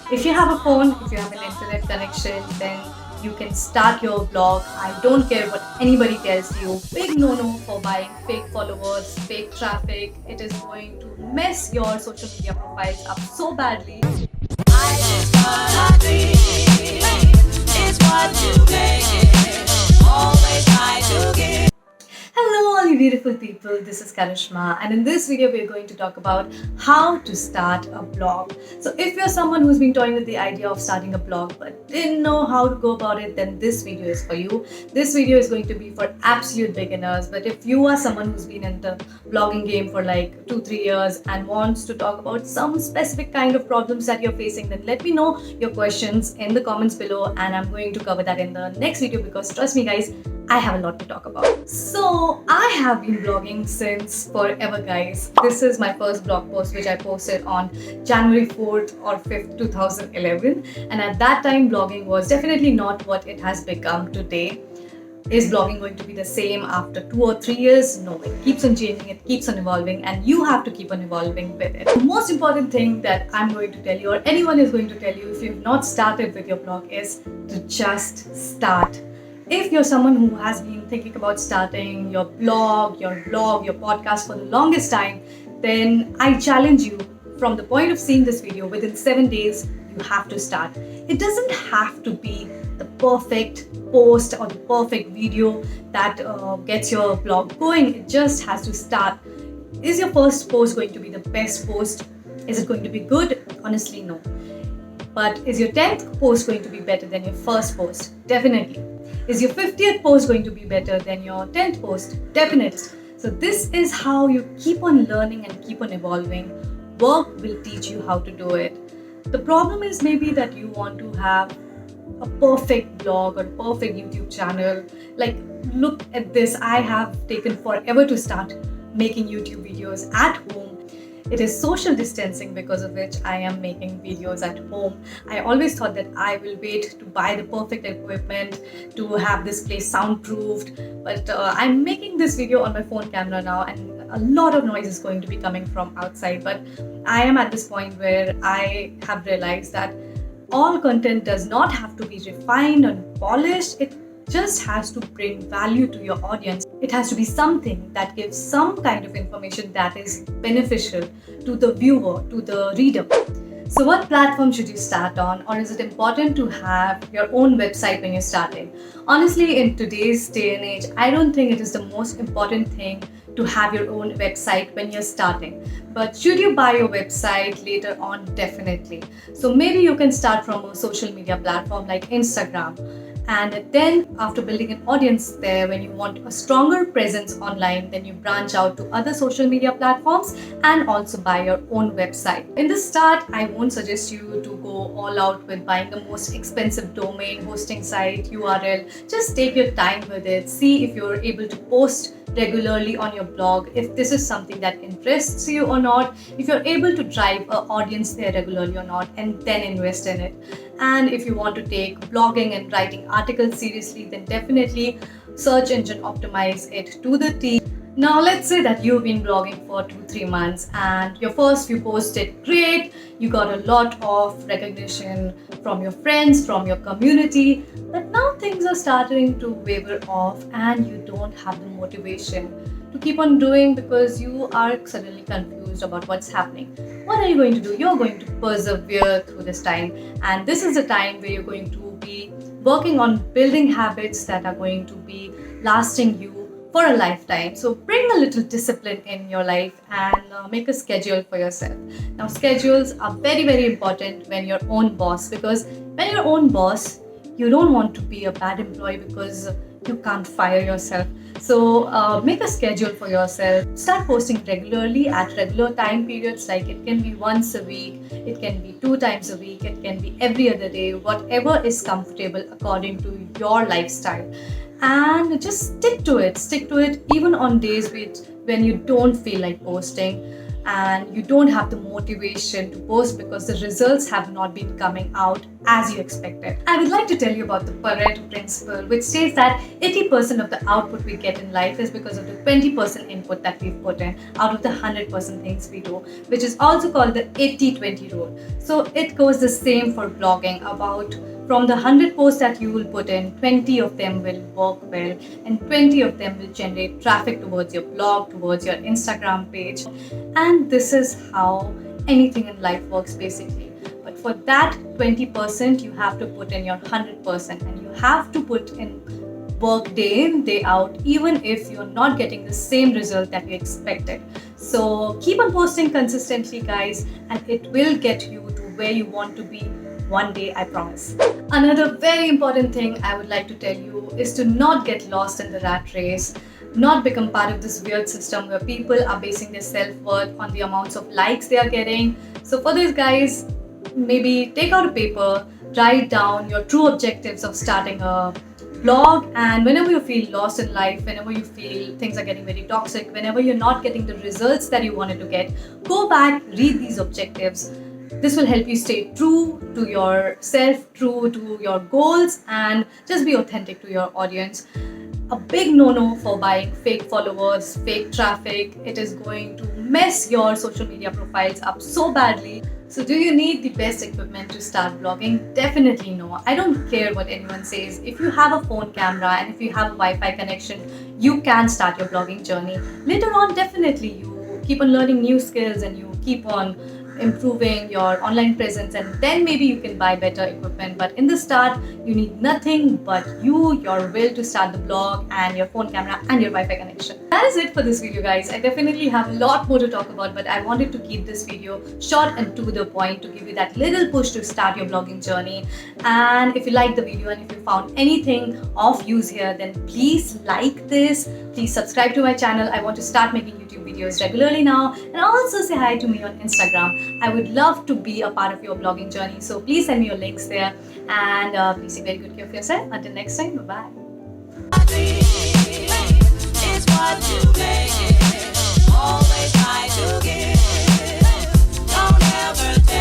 If you have a phone, if you have an internet connection, then you can start your blog. I don't care what anybody tells you. Big no for buying fake followers, fake traffic. It is going to mess your social media profiles up so badly. I just wanna be, is what you make it. Always try to give. Hello, all you beautiful people. This is Karishma, and in this video, we are going to talk about how to start a blog. So, if you're someone who's been toying with the idea of starting a blog but didn't know how to go about it, then this video is for you. This video is going to be for absolute beginners. But if you are someone who's been in the blogging game for like 2-3 years and wants to talk about some specific kind of problems that you're facing, then let me know your questions in the comments below, and I'm going to cover that in the next video because trust me, guys, I have a lot to talk about. So I have been blogging since forever, guys. This is my first blog post which I posted on January 4th or 5th, 2011. And at that time, blogging was definitely not what it has become today. Is blogging going to be the same after 2 or 3 years? No, it keeps on changing, it keeps on evolving, and you have to keep on evolving with it. The most important thing that I'm going to tell you, or anyone is going to tell you if you've not started with your blog, is to just start. If you're someone who has been thinking about starting your blog, your podcast for the longest time, then I challenge you, from the point of seeing this video, within 7 days, you have to start. It doesn't have to be the perfect post or the perfect video that gets your blog going. It just has to start. Is your first post going to be the best post? Is it going to be good? Honestly, no. But is your 10th post going to be better than your first post? Definitely. Is your 50th post going to be better than your 10th post? Definitely. So this is how you keep on learning and keep on evolving. Work will teach you how to do it. The problem is maybe that you want to have a perfect blog or a perfect YouTube channel. Like, look at this. I have taken forever to start making YouTube videos at home. It is social distancing because of which I am making videos at home. I always thought that I will wait to buy the perfect equipment to have this place soundproofed, but I'm making this video on my phone camera now, and a lot of noise is going to be coming from outside. But I am at this point where I have realized that all content does not have to be refined and polished. It just has to bring value to your audience. It has to be something that gives some kind of information that is beneficial to the viewer, to the reader. So what platform should you start on, or is it important to have your own website when you're starting? Honestly, in today's day and age, I don't think it is the most important thing to have your own website when you're starting. But should you buy your website later on? Definitely. So maybe you can start from a social media platform like Instagram. And then after building an audience there, when you want a stronger presence online, then you branch out to other social media platforms and also buy your own website. In the start, I won't suggest you to go all out with buying the most expensive domain, hosting site, URL. Just take your time with it. See if you're able to post regularly on your blog, if this is something that interests you or not, if you're able to drive an audience there regularly or not, and then invest in it. And if you want to take blogging and writing articles seriously, then definitely search engine optimize it to the T. Now let's say that you've been blogging for 2-3 months and your first few posts did great, you got a lot of recognition from your friends, from your community, but now things are starting to waver off and you don't have the motivation to keep on doing because you are suddenly confused about what's happening. What are you going to do? You're going to persevere through this time, and this is the time where you're going to be working on building habits that are going to be lasting you for a lifetime. So bring a little discipline in your life and make a schedule for yourself. Now, schedules are very, very important when you're own boss, because when you're own boss, you don't want to be a bad employee because you can't fire yourself. So make a schedule for yourself. Start posting regularly at regular time periods. Like, it can be once a week, it can be 2 times a week, it can be every other day, whatever is comfortable according to your lifestyle. And just stick to it even on days when you don't feel like posting and you don't have the motivation to post because the results have not been coming out as you expected. I would like to tell you about the Pareto principle, which says that 80% of the output we get in life is because of the 20% input that we've put in out of the 100% things we do, which is also called the 80-20 rule. So it goes the same for blogging. About from the 100 posts that you will put in, 20 of them will work well and 20 of them will generate traffic towards your blog, towards your Instagram page. And this is how anything in life works basically. But for that 20%, you have to put in your 100% and you have to put in work day in, day out, even if you're not getting the same result that you expected. So keep on posting consistently, guys, and it will get you to where you want to be one day, I promise. Another very important thing I would like to tell you is to not get lost in the rat race, not become part of this weird system where people are basing their self-worth on the amounts of likes they are getting. So for this, guys, maybe take out a paper, write down your true objectives of starting a blog, and whenever you feel lost in life, whenever you feel things are getting very toxic, whenever you're not getting the results that you wanted to get, go back, read these objectives. This will help you stay true to yourself, true to your goals, and just be authentic to your audience. A big no-no for buying fake followers, fake traffic. It is going to mess your social media profiles up so badly. So do you need the best equipment to start blogging? Definitely no. I don't care what anyone says. If you have a phone camera and if you have a Wi-Fi connection, you can start your blogging journey. Later on, definitely you keep on learning new skills and you keep on improving your online presence, and then maybe you can buy better equipment. But in the start, you need nothing but your will to start the blog and your phone camera and your Wi-Fi connection. That is it for this video, guys. I definitely have a lot more to talk about, but I wanted to keep this video short and to the point to give you that little push to start your blogging journey. And if you liked the video and if you found anything of use here, then please like this. Please subscribe to my channel. I want to start making YouTube videos regularly now, and also say hi to me on Instagram. I would love to be a part of your blogging journey, so please send me your links there, and please take very good care of yourself. Until next time, bye-bye.